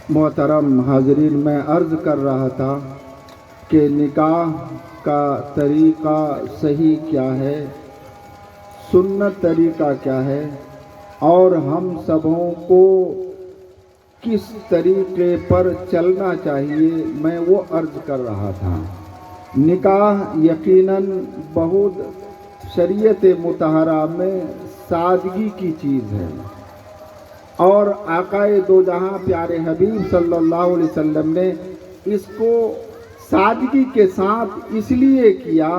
محترم حاضرین، میں عرض کر رہا تھا کہ نکاح کا طریقہ صحیح کیا ہے، سنت طریقہ کیا ہے، اور ہم سبوں کو کس طریقے پر چلنا چاہیے، میں وہ عرض کر رہا تھا۔ نکاح یقیناً بہت شریعت مطہرہ میں سادگی کی چیز ہے، اور آقا دو جہاں پیارے حبیب صلی اللہ علیہ وسلم نے اس کو سادگی کے ساتھ اس لیے کیا،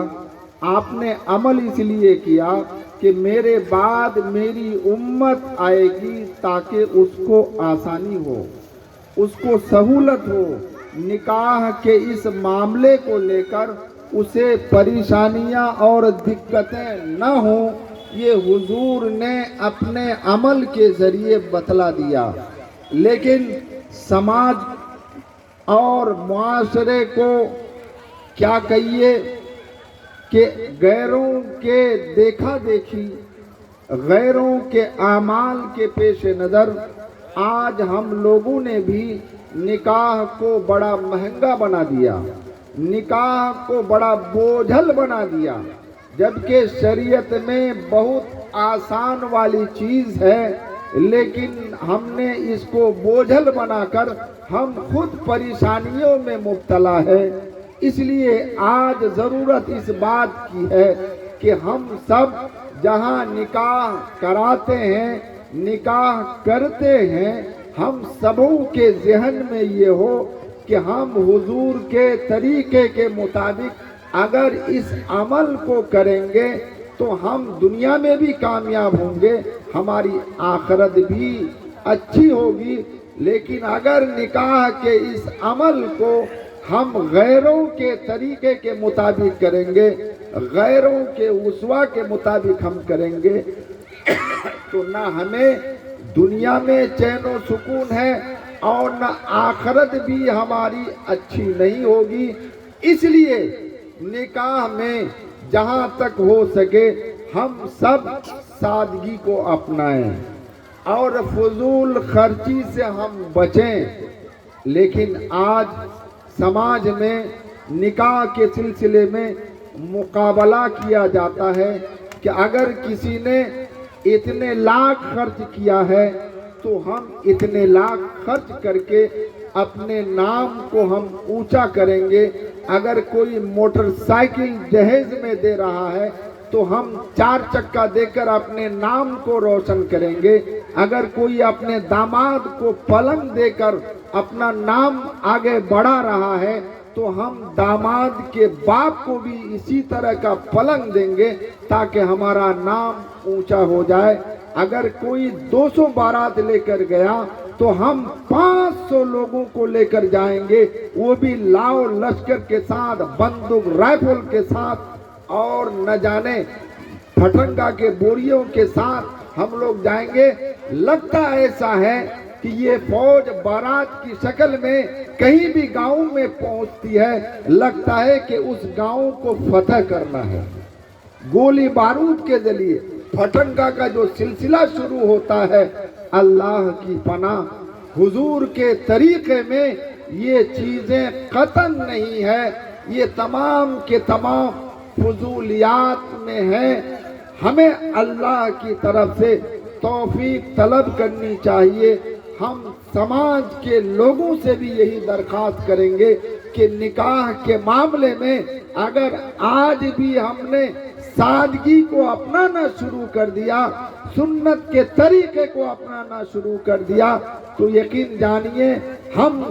آپ نے عمل اس لیے کیا کہ میرے بعد میری امت آئے گی تاکہ اس کو آسانی ہو، اس کو سہولت ہو، نکاح کے اس معاملے کو لے کر اسے پریشانیاں اور دقتیں نہ ہوں، یہ حضور نے اپنے عمل کے ذریعے بتلا دیا۔ لیکن سماج اور معاشرے کو کیا کہیے کہ غیروں کے دیکھا دیکھی، غیروں کے اعمال کے پیش نظر آج ہم لوگوں نے بھی نکاح کو بڑا مہنگا بنا دیا، نکاح کو بڑا بوجھل بنا دیا، جبکہ شریعت میں بہت آسان والی چیز ہے، لیکن ہم نے اس کو بوجھل بنا کر ہم خود پریشانیوں میں مبتلا ہے۔ اس لیے آج ضرورت اس بات کی ہے کہ ہم سب جہاں نکاح کراتے ہیں، نکاح کرتے ہیں، ہم سبوں کے ذہن میں یہ ہو کہ ہم حضور کے طریقے کے مطابق اگر اس عمل کو کریں گے تو ہم دنیا میں بھی کامیاب ہوں گے، ہماری آخرت بھی اچھی ہوگی۔ لیکن اگر نکاح کے اس عمل کو ہم غیروں کے طریقے کے مطابق کریں گے، غیروں کے اسوہ کے مطابق ہم کریں گے تو نہ ہمیں دنیا میں چین و سکون ہے اور نہ آخرت بھی ہماری اچھی نہیں ہوگی۔ اس لیے نکاح میں جہاں تک ہو سکے ہم سب سادگی کو اپنائیں اور فضول خرچی سے ہم بچیں۔ لیکن آج سماج میں نکاح کے سلسلے میں مقابلہ کیا جاتا ہے کہ اگر کسی نے اتنے لاکھ خرچ کیا ہے تو ہم اتنے لاکھ خرچ کر کے اپنے نام کو ہم اونچا کریں گے، اگر کوئی موٹر سائیکل جہیز میں دے رہا ہے تو ہم 4 چکا دے کر اپنے نام کو روشن کریں گے، اگر کوئی اپنے داماد کو پلنگ دے کر اپنا نام آگے بڑھا رہا ہے تو ہم داماد کے باپ کو بھی اسی طرح کا پلنگ دیں گے تاکہ ہمارا نام اونچا ہو جائے۔ اگر کوئی 200 بارات لے کر گیا تو ہم 500 لوگوں کو لے کر جائیں گے، وہ بھی لاؤ لشکر کے ساتھ، بندوق رائفل کے ساتھ، اور نہ جانے پھٹنگا کے بوریوں کے ساتھ ہم لوگ جائیں گے۔ لگتا ایسا ہے کہ یہ فوج بارات کی شکل میں کہیں بھی گاؤں میں پہنچتی ہے، لگتا ہے کہ اس گاؤں کو فتح کرنا ہے۔ گولی بارود کے ذریعے پھٹنگا کا جو سلسلہ شروع ہوتا ہے، اللہ کی پناہ، حضور کے طریقے میں یہ چیزیں قطعاً نہیں ہے، یہ تمام کے تمام فضولیات میں ہیں۔ ہمیں اللہ کی طرف سے توفیق طلب کرنی چاہیے۔ ہم سماج کے لوگوں سے بھی یہی درخواست کریں گے کہ نکاح کے معاملے میں اگر آج بھی ہم نے سادگی کو اپنانا شروع کر دیا، سنت کے طریقے کو اپنانا شروع کر دیا، تو یقین جانیے ہم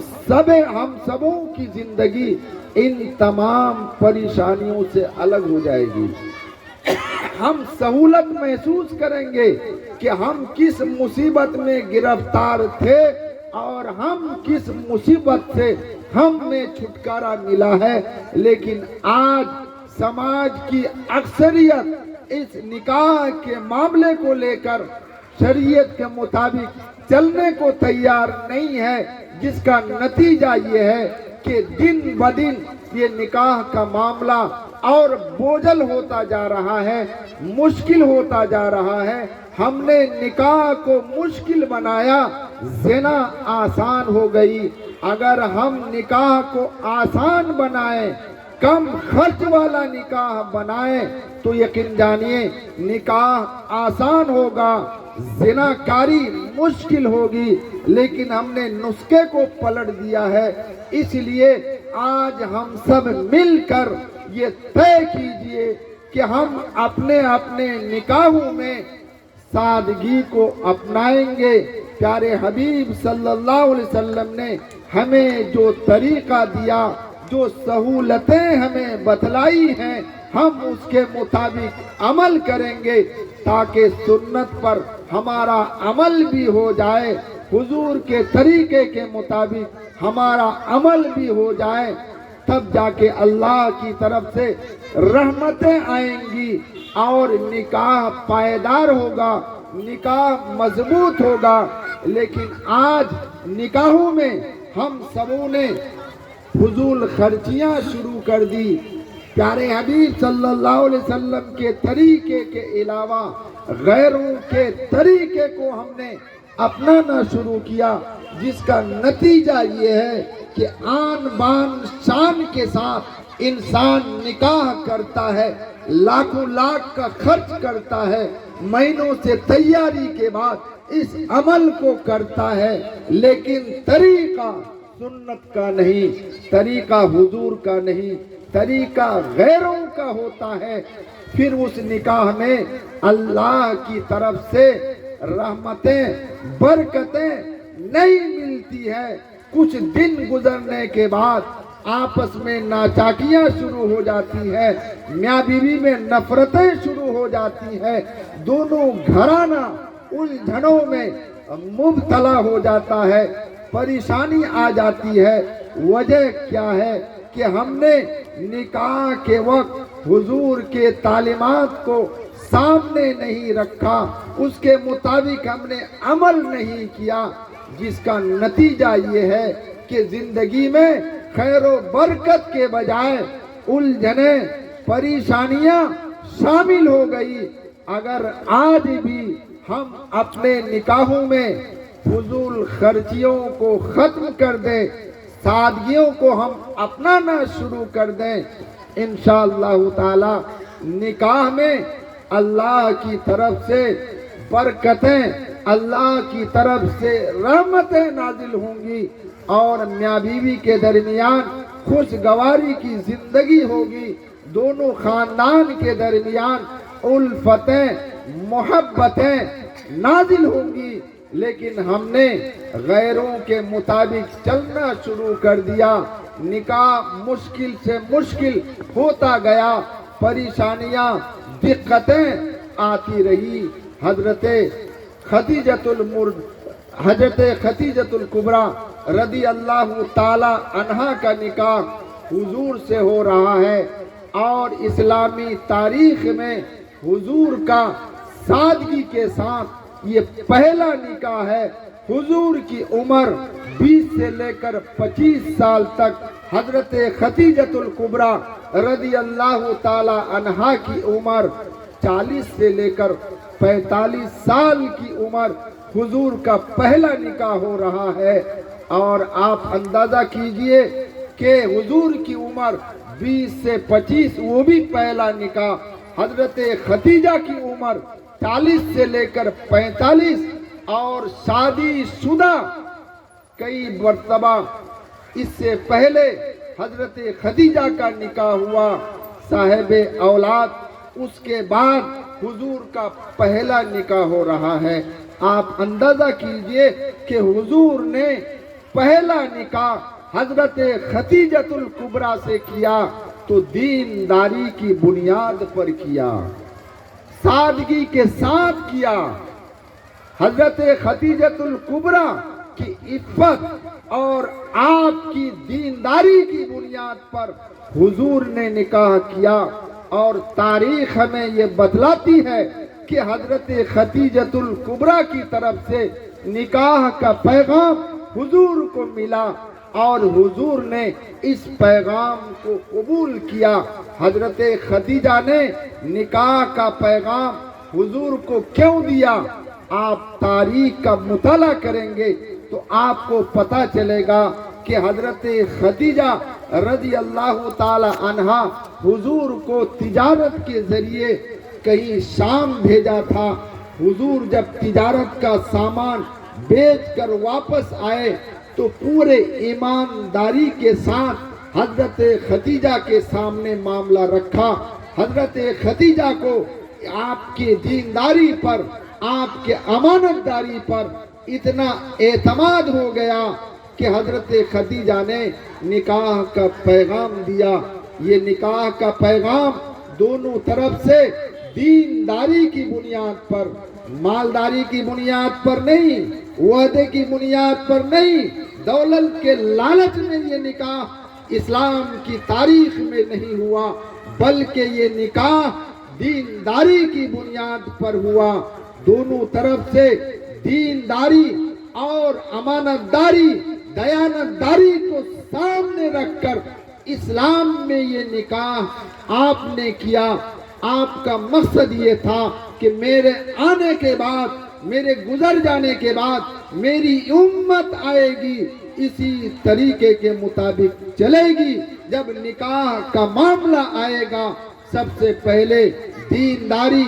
سبوں کی زندگی ان تمام پریشانیوں سے الگ ہو جائے گی۔ ہم سہولت محسوس کریں گے کہ ہم کس مصیبت میں گرفتار تھے اور ہم کس مصیبت سے ہمیں چھٹکارا ملا ہے۔ لیکن آج سماج کی اکثریت اس نکاح کے معاملے کو لے کر شریعت کے مطابق چلنے کو تیار نہیں ہے، جس کا نتیجہ یہ ہے کہ دن بدن یہ نکاح کا معاملہ اور بوجھل ہوتا جا رہا ہے، مشکل ہوتا جا رہا ہے۔ ہم نے نکاح کو مشکل بنایا، زنا آسان ہو گئی۔ اگر ہم نکاح کو آسان بنائیں، کم خرچ والا نکاح بنائیں تو یقین جانیے نکاح آسان ہوگا، زنا کاری مشکل ہوگی۔ لیکن ہم نے نسخے کو پلٹ دیا ہے، اس لیے آج ہم سب مل کر یہ طے کیجئے کہ ہم اپنے اپنے نکاحوں میں سادگی کو اپنائیں گے۔ پیارے حبیب صلی اللہ علیہ وسلم نے ہمیں جو طریقہ دیا، جو سہولتیں ہمیں بتلائی ہیں، ہم اس کے مطابق عمل کریں گے تاکہ سنت پر ہمارا عمل بھی ہو جائے، حضور کے طریقے کے مطابق ہمارا عمل بھی ہو جائے، تب جا کے اللہ کی طرف سے رحمتیں آئیں گی اور نکاح پائیدار ہوگا، نکاح مضبوط ہوگا۔ لیکن آج نکاحوں میں ہم سبوں نے فضول خرچیاں شروع کر دی۔ پیارے حبیب صلی اللہ علیہ وسلم کے طریقے کے علاوہ غیروں کے طریقے کو ہم نے اپنانا شروع کیا، جس کا نتیجہ یہ ہے کہ آن بان شان کے ساتھ انسان نکاح کرتا ہے، لاکھوں لاکھ کا خرچ کرتا ہے، مہینوں سے تیاری کے بعد اس عمل کو کرتا ہے، لیکن طریقہ سنت کا نہیں، طریقہ حضور کا نہیں، طریقہ غیروں کا ہوتا ہے۔ پھر اس نکاح میں اللہ کی طرف سے رحمتیں، برکتیں نہیں ملتی ہے۔ کچھ دن گزرنے کے بعد آپس میں ناچاکیاں شروع ہو جاتی ہے، میاں بیوی میں نفرتیں شروع ہو جاتی ہے، دونوں گھرانہ الجھنوں میں مبتلا ہو جاتا ہے، پریشانی آ جاتی ہے۔ وجہ کیا ہے کہ ہم نے نکاح کے وقت حضور کے تعلیمات کو سامنے نہیں رکھا، اس کے مطابق ہم نے عمل نہیں کیا، جس کا نتیجہ یہ ہے کہ زندگی میں خیر و برکت کے بجائے الجھنیں، پریشانیاں شامل ہو گئی۔ اگر آج بھی ہم اپنے نکاحوں میں فضول خرچیوں کو ختم کر دیں، سادگیوں کو ہم اپنانا شروع کر دیں، انشاءاللہ تعالی نکاح میں اللہ کی طرف سے برکتیں، اللہ کی طرف سے رحمتیں نازل ہوں گی اور میاں بیوی کے درمیان خوشگواری کی زندگی ہوگی، دونوں خاندان کے درمیان الفتیں، محبتیں نازل ہوں گی۔ لیکن ہم نے غیروں کے مطابق چلنا شروع کر دیا، نکاح مشکل سے مشکل ہوتا گیا، پریشانیاں، دقتیں آتی رہی۔ حضرت خدیجۃ الکبریٰ رضی اللہ تعالی عنہا کا نکاح حضور سے ہو رہا ہے، اور اسلامی تاریخ میں حضور کا سادگی کے ساتھ یہ پہلا نکاح ہے۔ حضور کی عمر 20 سے لے کر 25 سال تک، حضرت خدیجۃ الکبریٰ رضی اللہ تعالی عنہا کی عمر 40 سے لے کر 45 سال کی عمر، حضور کا پہلا نکاح ہو رہا ہے۔ اور آپ اندازہ کیجئے کہ حضور کی عمر 20 سے 25، وہ بھی پہلا نکاح، حضرت خدیجہ کی عمر 40 سے لے کر 45، اور شادی شدہ کئی مرتبہ اس سے پہلے حضرت خدیجہ کا نکاح ہوا، صاحب اولاد، اس کے بعد حضور کا پہلا نکاح ہو رہا ہے۔ آپ اندازہ کیجئے کہ حضور نے پہلا نکاح حضرت خدیجۃ الکبریٰ سے کیا تو دینداری کی بنیاد پر کیا، سادگی کے ساتھ کیا۔ حضرت خدیجۃ الکبریٰ کی عفت اور آپ کی دینداری کی بنیاد پر حضور نے نکاح کیا، اور تاریخ ہمیں یہ بتلاتی ہے کہ حضرت خدیجۃ الکبریٰ کی طرف سے نکاح کا پیغام حضور کو ملا، اور حضور نے اس پیغام کو قبول کیا۔ حضرت خدیجہ نے نکاح کا پیغام حضور کو کیوں دیا؟ آپ تاریخ کا مطالعہ کریں گے تو آپ کو پتہ چلے گا کہ حضرت خدیجہ رضی اللہ تعالی عنہا حضور کو تجارت کے ذریعے کہیں شام بھیجا تھا۔ حضور جب تجارت کا سامان بیچ کر واپس آئے تو پورے ایمانداری کے ساتھ حضرت خدیجہ کے سامنے معاملہ رکھا۔ حضرت خدیجہ کو آپ کی دینداری پر، آپ کے امانت داری پر اتنا اعتماد ہو گیا کہ حضرت خدیجہ نے نکاح کا پیغام دیا۔ یہ نکاح کا پیغام دونوں طرف سے دینداری کی بنیاد پر، مالداری کی بنیاد پر نہیں، وعدے کی بنیاد پر نہیں، دولت کے لالچ میں یہ نکاح اسلام کی تاریخ میں نہیں ہوا، بلکہ یہ نکاح دینداری کی بنیاد پر ہوا۔ دونوں طرف سے دینداری اور امانت داری، دیانت داری کو سامنے رکھ کر اسلام میں یہ نکاح آپ نے کیا۔ آپ کا مقصد یہ تھا کہ میرے آنے کے بعد، میرے گزر جانے کے بعد میری امت آئے گی، اسی طریقے کے مطابق چلے گی۔ جب نکاح کا معاملہ آئے گا سب سے پہلے دینداری،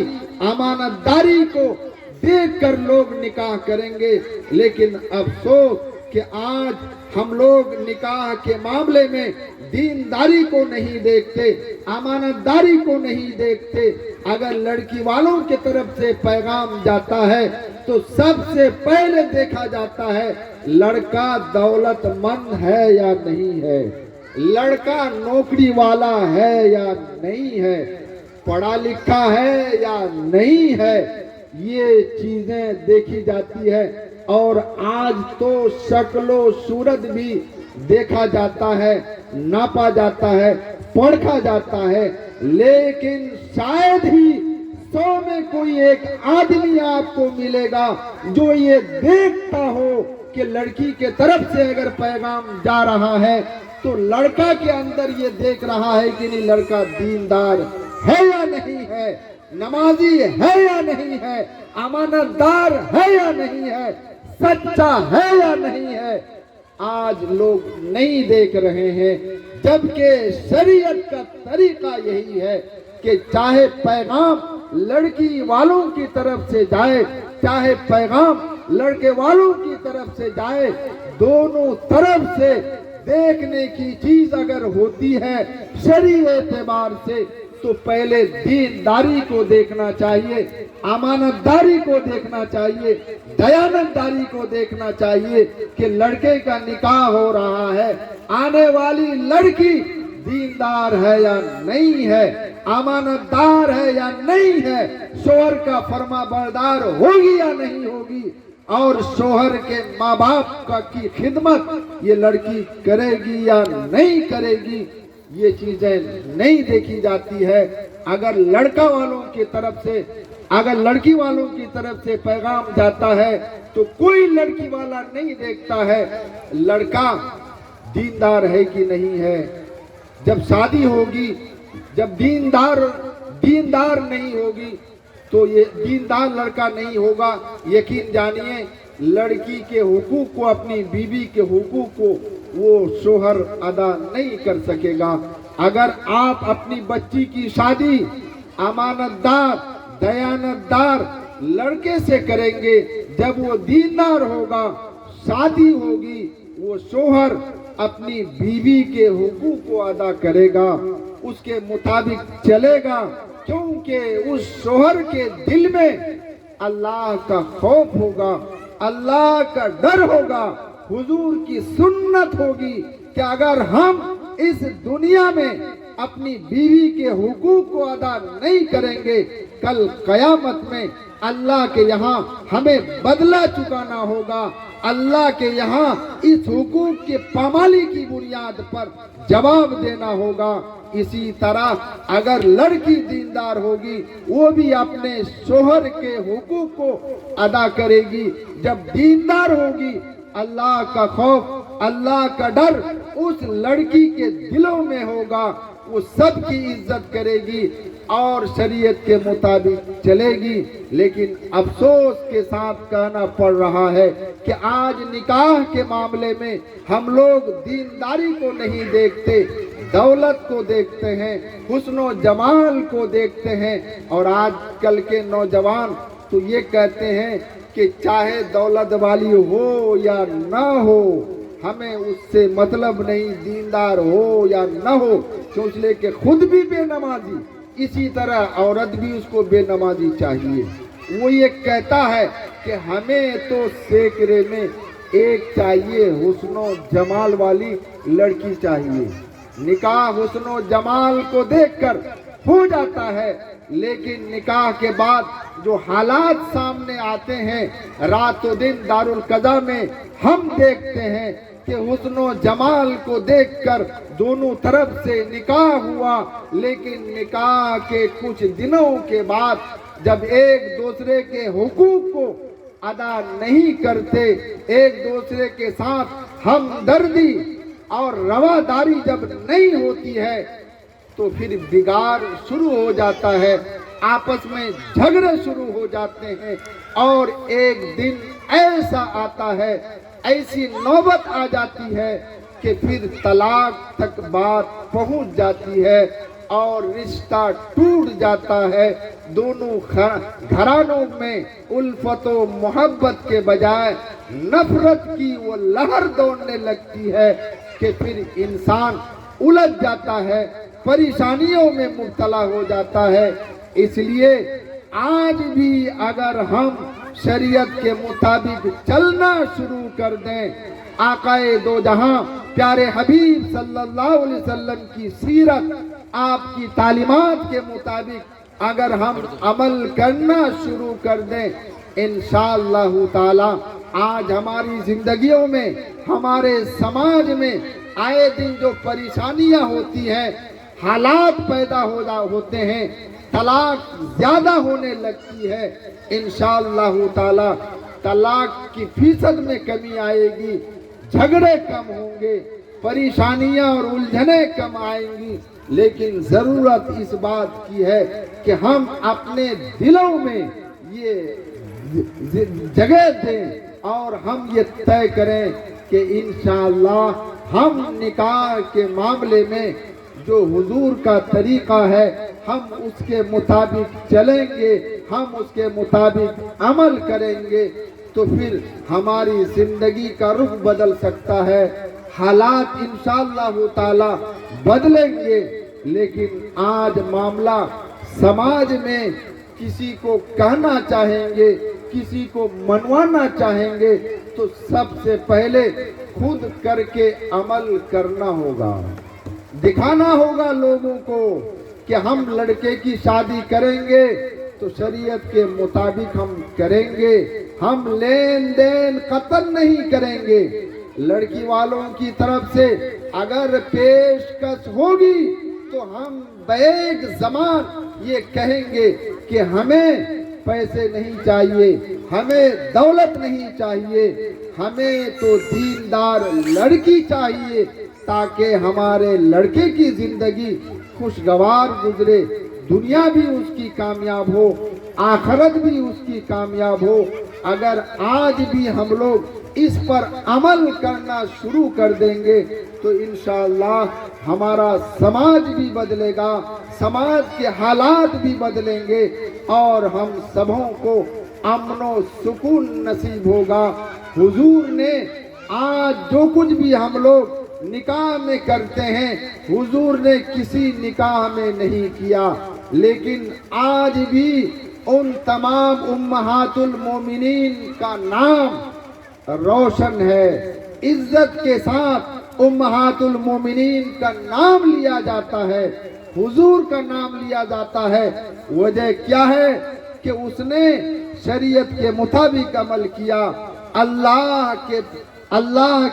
امانت داری کو دیکھ کر لوگ نکاح کریں گے۔ لیکن افسوس کہ آج ہم لوگ نکاح کے معاملے میں دینداری کو نہیں دیکھتے، امانت داری کو نہیں دیکھتے۔ اگر لڑکی والوں کی طرف سے پیغام جاتا ہے تو سب سے پہلے دیکھا جاتا ہے لڑکا دولت مند ہے یا نہیں ہے، لڑکا نوکری والا ہے یا نہیں ہے، پڑھا لکھا ہے یا نہیں ہے، یہ چیزیں دیکھی جاتی ہے۔ اور آج تو شکل و صورت بھی دیکھا جاتا ہے، ناپا جاتا ہے، پرکھا جاتا ہے، لیکن شاید ہی 100 میں کوئی ایک آدمی آپ کو ملے گا جو یہ دیکھتا ہو کہ لڑکی کے طرف سے اگر پیغام جا رہا ہے تو لڑکا کے اندر یہ دیکھ رہا ہے کہ نہیں، لڑکا دیندار ہے یا نہیں ہے، نمازی ہے یا نہیں ہے، امانت دار ہے یا نہیں ہے، سچا ہے یا نہیں ہے۔ آج لوگ نہیں دیکھ رہے ہیں، جبکہ شریعت کا طریقہ یہی ہے کہ چاہے پیغام لڑکی والوں کی طرف سے جائے، چاہے پیغام لڑکے والوں کی طرف سے جائے، دونوں طرف سے دیکھنے کی چیز اگر ہوتی ہے شرعی اعتبار سے تو پہلے دینداری کو دیکھنا چاہیے، امانت داری کو دیکھنا چاہیے، دیانت داری کو دیکھنا چاہیے کہ لڑکے کا نکاح ہو رہا ہے، آنے والی لڑکی دیندار ہے یا نہیں ہے، امانت دار ہے یا نہیں ہے، شوہر کا فرما بردار ہوگی یا نہیں ہوگی، اور شوہر کے ماں باپ کی خدمت یہ لڑکی کرے گی یا نہیں کرے گی، یہ چیزیں نہیں دیکھی جاتی ہے۔ اگر لڑکا والوں کی طرف سے، اگر لڑکی والوں کی طرف سے پیغام جاتا ہے تو کوئی لڑکی والا نہیں دیکھتا ہے لڑکا دیندار ہے کہ نہیں ہے۔ جب شادی ہوگی، جب دیندار نہیں ہوگی تو یہ دیندار لڑکا نہیں ہوگا، یقین جانیے لڑکی کے حقوق کو، اپنی بیوی کے حقوق کو وہ شوہر ادا نہیں کر سکے گا۔ اگر آپ اپنی بچی کی شادی امانت دار، دیانت دار لڑکے سے کریں گے، جب وہ دیندار ہوگا، شادی ہوگی، وہ شوہر اپنی بیوی کے حقوق کو ادا کرے گا، اس کے مطابق چلے گا، کیونکہ اس شوہر کے دل میں اللہ کا خوف ہوگا، اللہ کا ڈر ہوگا، حضور کی سنت ہوگی کہ اگر ہم اس دنیا میں اپنی بیوی کے حقوق کو ادا نہیں کریں گے، کل قیامت میں اللہ کے یہاں ہمیں بدلہ چکانا ہوگا، اللہ کے یہاں اس حقوق کے پامالی کی بنیاد پر جواب دینا ہوگا۔ اسی طرح اگر لڑکی دیندار ہوگی وہ بھی اپنے شوہر کے حقوق کو ادا کرے گی۔ جب دیندار ہوگی، اللہ کا خوف اللہ کا ڈر اس لڑکی کے دلوں میں ہوگا، وہ سب کی عزت کرے گی اور شریعت کے مطابق چلے گی۔ لیکن افسوس کے ساتھ کہنا پڑ رہا ہے کہ آج نکاح کے معاملے میں ہم لوگ دینداری کو نہیں دیکھتے، دولت کو دیکھتے ہیں، حسن و جمال کو دیکھتے ہیں۔ اور آج کل کے نوجوان تو یہ کہتے ہیں کہ چاہے دولت والی ہو یا نہ ہو، ہمیں اس سے مطلب نہیں، دیندار ہو یا نہ ہو، سوچ لے کہ خود بھی بے نمازی، اسی طرح عورت بھی اس کو بے نمازی چاہیے۔ وہ یہ کہتا ہے کہ ہمیں تو سینکڑے میں ایک چاہیے، حسن و جمال والی لڑکی چاہیے۔ نکاح حسن و جمال کو دیکھ کر ہو جاتا ہے، لیکن نکاح کے بعد جو حالات سامنے آتے ہیں، رات و دن دارالقضا میں ہم دیکھتے ہیں کہ حسن و جمال کو دیکھ کر دونوں طرف سے نکاح ہوا، لیکن نکاح کے کچھ دنوں کے بعد جب ایک دوسرے کے حقوق کو ادا نہیں کرتے، ایک دوسرے کے ساتھ ہمدردی اور رواداری جب نہیں ہوتی ہے تو پھر بگاڑ شروع ہو جاتا ہے، آپس میں جھگڑے شروع ہو جاتے ہیں، اور ایک دن ایسا آتا ہے، ایسی نوبت آ جاتی ہے کہ پھر طلاق تک بات پہنچ جاتی ہے اور رشتہ ٹوٹ جاتا ہے۔ دونوں گھرانوں میں الفت و محبت کے بجائے نفرت کی وہ لہر دوڑنے لگتی ہے کہ پھر انسان الجھ جاتا ہے، پریشانیوں میں مبتلا ہو جاتا ہے۔ اس لیے آج بھی اگر ہم شریعت کے مطابق چلنا شروع کر دیں، آقائے دو جہاں پیارے حبیب صلی اللہ علیہ وسلم کی سیرت، آپ کی تعلیمات کے مطابق اگر ہم عمل کرنا شروع کر دیں، انشاءاللہ تعالی آج ہماری زندگیوں میں، ہمارے سماج میں آئے دن جو پریشانیاں ہوتی ہیں، حالات پیدا ہوتے ہیں، طلاق زیادہ ہونے لگتی ہے، انشاءاللہ تعالی طلاق کی فیصد میں کمی آئے گی، جھگڑے کم ہوں گے، پریشانیاں اور الجھنیں کم آئیں گی۔ لیکن ضرورت اس بات کی ہے کہ ہم اپنے دلوں میں یہ جگہ دیں اور ہم یہ طے کریں کہ انشاءاللہ ہم نکاح کے معاملے میں جو حضور کا طریقہ ہے ہم اس کے مطابق چلیں گے، ہم اس کے مطابق عمل کریں گے، تو پھر ہماری زندگی کا رخ بدل سکتا ہے، حالات انشاءاللہ تعالی بدلیں گے۔ لیکن آج معاملہ سماج میں کسی کو کہنا چاہیں گے، کسی کو منوانا چاہیں گے تو سب سے پہلے خود کر کے عمل کرنا ہوگا، دکھانا ہوگا لوگوں کو کہ ہم لڑکے کی شادی کریں گے تو شریعت کے مطابق ہم کریں گے، ہم لین دین قطع نہیں کریں گے۔ لڑکی والوں کی طرف سے اگر پیشکش ہوگی تو ہم بیک زمان یہ کہیں گے کہ ہمیں پیسے نہیں چاہیے، ہمیں دولت نہیں چاہیے، ہمیں تو دیندار لڑکی چاہیے تاکہ ہمارے لڑکے کی زندگی خوشگوار گزرے، دنیا بھی اس کی کامیاب ہو، آخرت بھی اس کی کامیاب ہو۔ اگر آج بھی ہم لوگ اس پر عمل کرنا شروع کر دیں گے تو انشاءاللہ ہمارا سماج بھی بدلے گا، سماج کے حالات بھی بدلیں گے اور ہم سبوں کو امن و سکون نصیب ہوگا۔ حضور نے آج جو کچھ بھی ہم لوگ نکاح میں کرتے ہیں، حضور نے کسی نکاح میں نہیں کیا، لیکن آج بھی ان تمام امہات المومنین کا نام روشن ہے، عزت کے ساتھ امہات المومنین کا نام لیا جاتا ہے، حضور کا نام لیا جاتا ہے۔ وجہ کیا ہے کہ اس نے شریعت کے مطابق عمل کیا، اللہ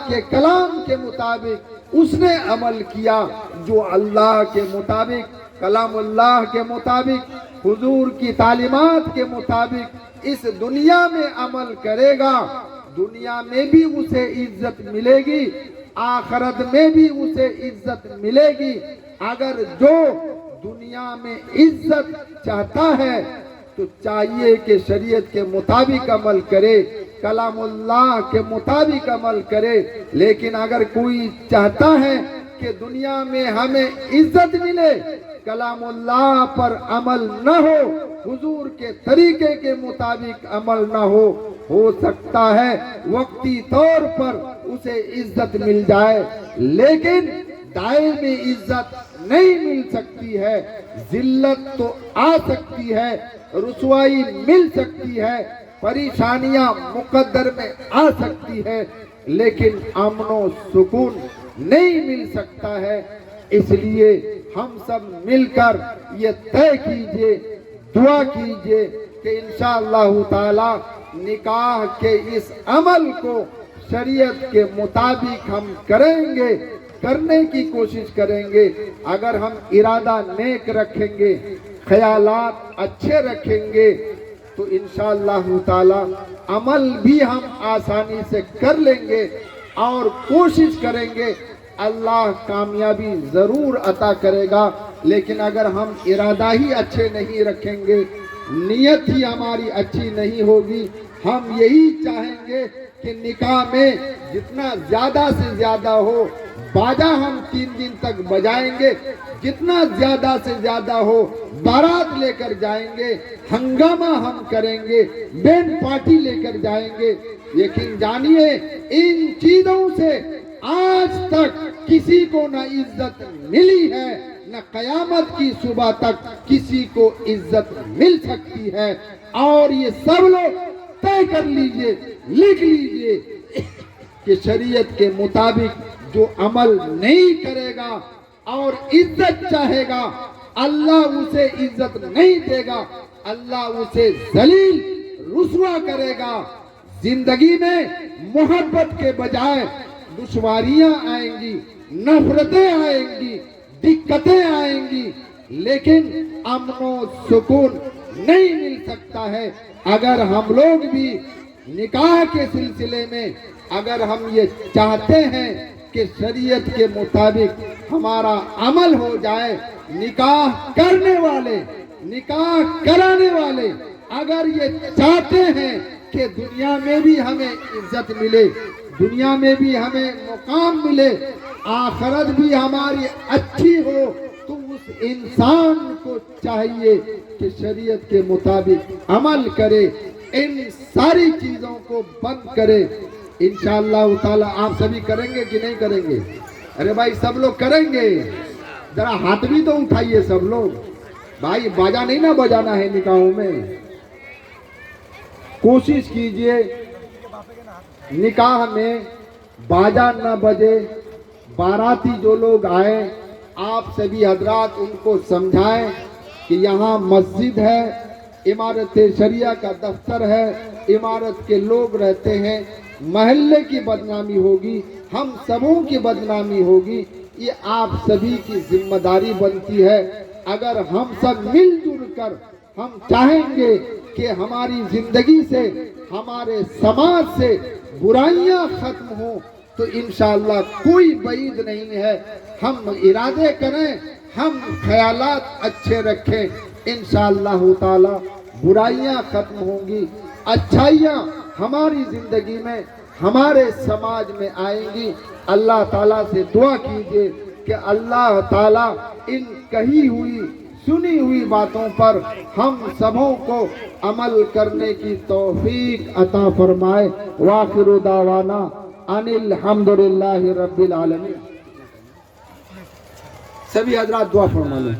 کے کلام کے مطابق اس نے عمل کیا، جو اللہ کے مطابق، کلام اللہ کے مطابق، حضور کی تعلیمات کے مطابق اس دنیا میں عمل کرے گا، دنیا میں بھی اسے عزت ملے گی آخرت میں بھی اسے عزت ملے گی۔ اگر جو دنیا میں عزت چاہتا ہے تو چاہیے کہ شریعت کے مطابق عمل کرے، کلام اللہ کے مطابق عمل کرے۔ لیکن اگر کوئی چاہتا ہے کہ دنیا میں ہمیں عزت ملے، کلام اللہ پر عمل نہ ہو، حضور کے طریقے کے مطابق عمل نہ ہو سکتا ہے وقتی طور پر اسے عزت مل جائے، لیکن دائمی عزت نہیں مل سکتی ہے۔ ذلت تو آ سکتی ہے، رسوائی مل سکتی ہے، پریشانیاں مقدر میں آ سکتی ہے، لیکن امن و سکون نہیں مل سکتا ہے۔ اس لیے ہم سب مل کر یہ طے کیجئے، دعا کیجئے کہ انشاءاللہ تعالی نکاح کے اس عمل کو شریعت کے مطابق ہم کریں گے، کرنے کی کوشش کریں گے۔ اگر ہم ارادہ نیک رکھیں گے، خیالات اچھے رکھیں گے تو انشاءاللہ تعالی عمل بھی ہم آسانی سے کر لیں گے اور کوشش کریں گے، اللہ کامیابی ضرور عطا کرے گا۔ لیکن اگر ہم ارادہ ہی اچھے نہیں رکھیں گے، نیت ہی ہماری اچھی نہیں ہوگی، ہم یہی چاہیں گے کہ نکاح میں جتنا زیادہ سے زیادہ ہو، باجا ہم 3 دن تک بجائیں گے، جتنا زیادہ سے زیادہ ہو بارات لے کر جائیں گے، ہنگامہ ہم کریں گے، بینڈ پارٹی لے کر جائیں گے۔ لیکن جانیے ان چیزوں سے آج تک کسی کو نہ عزت ملی ہے، نہ قیامت کی صبح تک کسی کو عزت مل سکتی ہے۔ اور یہ سب لوگ طے کر لیجئے، لکھ لیجئے کہ شریعت کے مطابق جو عمل نہیں کرے گا اور عزت چاہے گا، اللہ اسے عزت نہیں دے گا، اللہ اسے ذلیل رسوا کرے گا۔ زندگی میں محبت کے بجائے دشواریاں آئیں گی، نفرتیں آئیں گی، دقتیں آئیں گی، لیکن امن و سکون نہیں مل سکتا ہے۔ اگر ہم لوگ بھی نکاح کے سلسلے میں اگر ہم یہ چاہتے ہیں کہ شریعت کے مطابق ہمارا عمل ہو جائے، نکاح کرنے والے، نکاح کرانے والے اگر یہ چاہتے ہیں کہ دنیا میں بھی ہمیں عزت ملے، دنیا میں بھی ہمیں مقام ملے، آخرت بھی ہماری اچھی ہو، تو اس انسان کو چاہیے کہ شریعت کے مطابق عمل کرے، ان ساری چیزوں کو بند کرے۔ انشاءاللہ تعالی آپ سبھی کریں گے کہ نہیں کریں گے؟ ارے بھائی سب لوگ کریں گے، ذرا ہاتھ بھی تو اٹھائیے سب لوگ۔ بھائی باجا نہیں نہ بجانا ہے نکاحوں میں، کوشش کیجئے نکاح میں باجا نہ بجے، باراتی جو لوگ آئے آپ سبھی حضرات ان کو سمجھائیں کہ یہاں مسجد ہے، امارت شریعہ کا دفتر ہے، امارت کے لوگ رہتے ہیں، محلے کی بدنامی ہوگی، ہم سبوں کی بدنامی ہوگی، یہ آپ سبھی کی ذمہ داری بنتی ہے۔ اگر ہم سب مل جل کر ہم چاہیں گے کہ ہماری زندگی سے، ہمارے سماج سے برائیاں ختم ہوں تو انشاءاللہ کوئی بعید نہیں ہے۔ ہم ارادے کریں، ہم خیالات اچھے رکھیں، انشاءاللہ تعالی برائیاں ختم ہوں گی، اچھائیاں ہماری زندگی میں، ہمارے سماج میں آئیں گی۔ اللہ تعالیٰ سے دعا کیجئے کہ اللہ تعالیٰ ان کہی ہوئی سنی ہوئی باتوں پر ہم سبوں کو عمل کرنے کی توفیق عطا فرمائے۔ وآخر دعوانا ان الحمدللہ رب العالمین۔ سبھی حضرات دعا فرما لیں۔